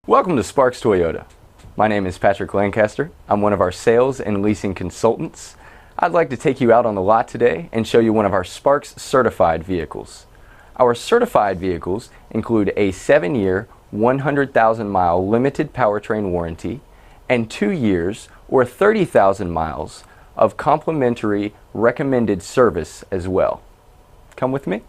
Welcome to Sparks Toyota. My name is Patrick Lancaster. I'm one of our sales and leasing consultants. I'd like to take you out on the lot today and show you one of our Sparks certified vehicles. Our certified vehicles include a 7-year, 100,000 mile limited powertrain warranty and 2 years or 30,000 miles of complimentary recommended service as well. Come with me.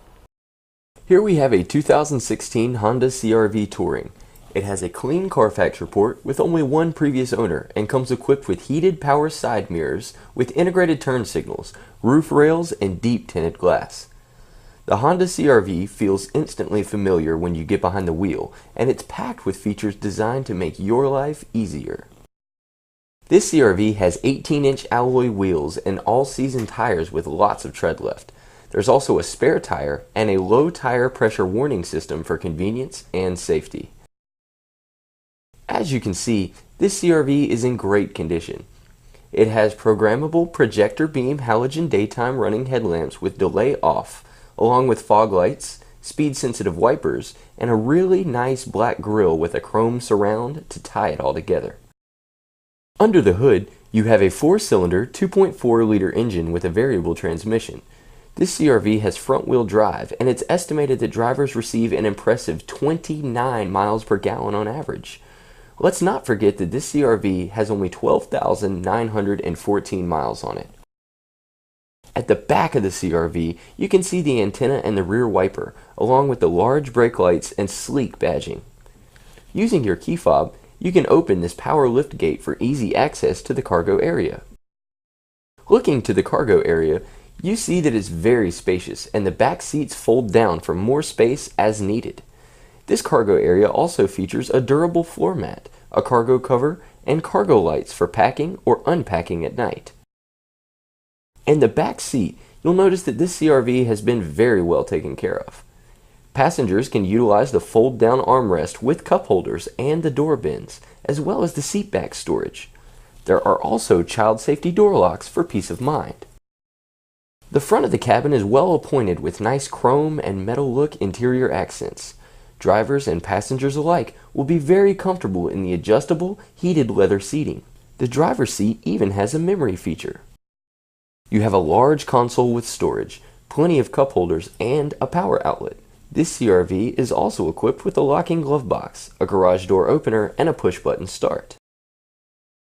Here we have a 2016 Honda CR-V Touring. It has a clean Carfax report with only one previous owner and comes equipped with heated power side mirrors with integrated turn signals, roof rails, and deep tinted glass. The Honda CR-V feels instantly familiar when you get behind the wheel, and it's packed with features designed to make your life easier. This CR-V has 18-inch alloy wheels and all-season tires with lots of tread left. There's also a spare tire and a low tire pressure warning system for convenience and safety. As you can see, this CR-V is in great condition. It has programmable projector beam halogen daytime running headlamps with delay off, along with fog lights, speed sensitive wipers, and a really nice black grille with a chrome surround to tie it all together. Under the hood, you have a 4-cylinder 2.4-liter engine with a variable transmission. This CR-V has front-wheel drive, and it's estimated that drivers receive an impressive 29 miles per gallon on average. Let's not forget that this CR-V has only 12,914 miles on it. At the back of the CR-V, you can see the antenna and the rear wiper, along with the large brake lights and sleek badging. Using your key fob, you can open this power liftgate for easy access to the cargo area. Looking to the cargo area, you see that it's very spacious and the back seats fold down for more space as needed. This cargo area also features a durable floor mat, a cargo cover, and cargo lights for packing or unpacking at night. In the back seat, you'll notice that this CR-V has been very well taken care of. Passengers can utilize the fold-down armrest with cup holders and the door bins, as well as the seat back storage. There are also child safety door locks for peace of mind. The front of the cabin is well appointed with nice chrome and metal look interior accents. Drivers and passengers alike will be very comfortable in the adjustable, heated leather seating. The driver's seat even has a memory feature. You have a large console with storage, plenty of cup holders, and a power outlet. This CR-V is also equipped with a locking glove box, a garage door opener, and a push-button start.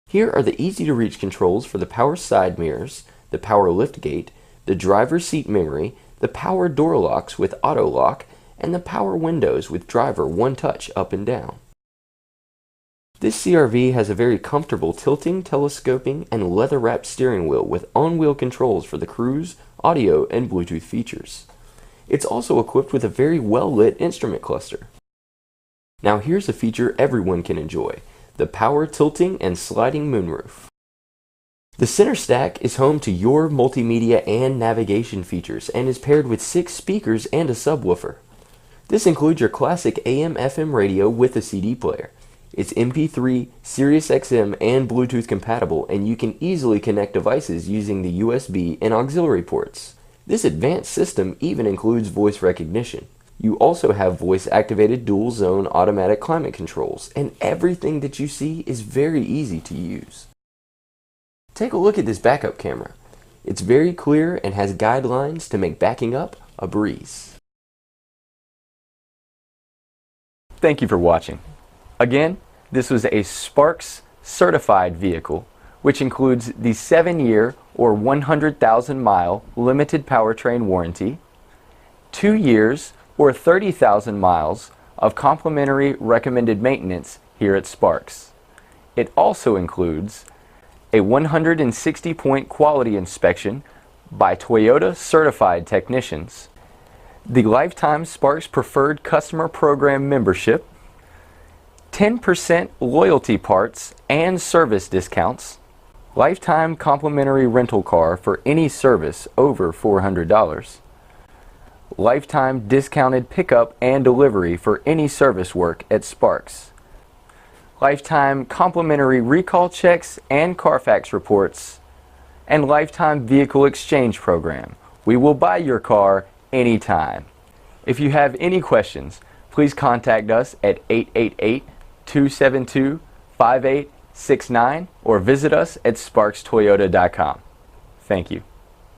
Here are the easy-to-reach controls for the power side mirrors, the power liftgate, the driver's seat memory, the power door locks with auto lock, and the power windows with driver one-touch up and down. This CR-V has a very comfortable tilting, telescoping, and leather-wrapped steering wheel with on-wheel controls for the cruise, audio, and Bluetooth features. It's also equipped with a very well-lit instrument cluster. Now here's a feature everyone can enjoy, the power tilting and sliding moonroof. The center stack is home to your multimedia and navigation features and is paired with 6 speakers and a subwoofer. This includes your classic AM/FM radio with a CD player. It's MP3, Sirius XM, and Bluetooth compatible, and you can easily connect devices using the USB and auxiliary ports. This advanced system even includes voice recognition. You also have voice-activated dual-zone automatic climate controls, and everything that you see is very easy to use. Take a look at this backup camera. It's very clear and has guidelines to make backing up a breeze. Thank you for watching. Again, this was a Sparks certified vehicle, which includes the 7-year or 100,000 mile limited powertrain warranty, 2 years or 30,000 miles of complimentary recommended maintenance here at Sparks. It also includes a 160-point quality inspection by Toyota certified technicians, the Lifetime Sparks Preferred Customer Program membership, 10% loyalty parts and service discounts, lifetime complimentary rental car for any service over $400, lifetime discounted pickup and delivery for any service work at Sparks, lifetime complimentary recall checks and Carfax reports, and lifetime vehicle exchange program. We will buy your car anytime. If you have any questions, please contact us at 888 272-5869 or visit us at sparkstoyota.com. Thank you.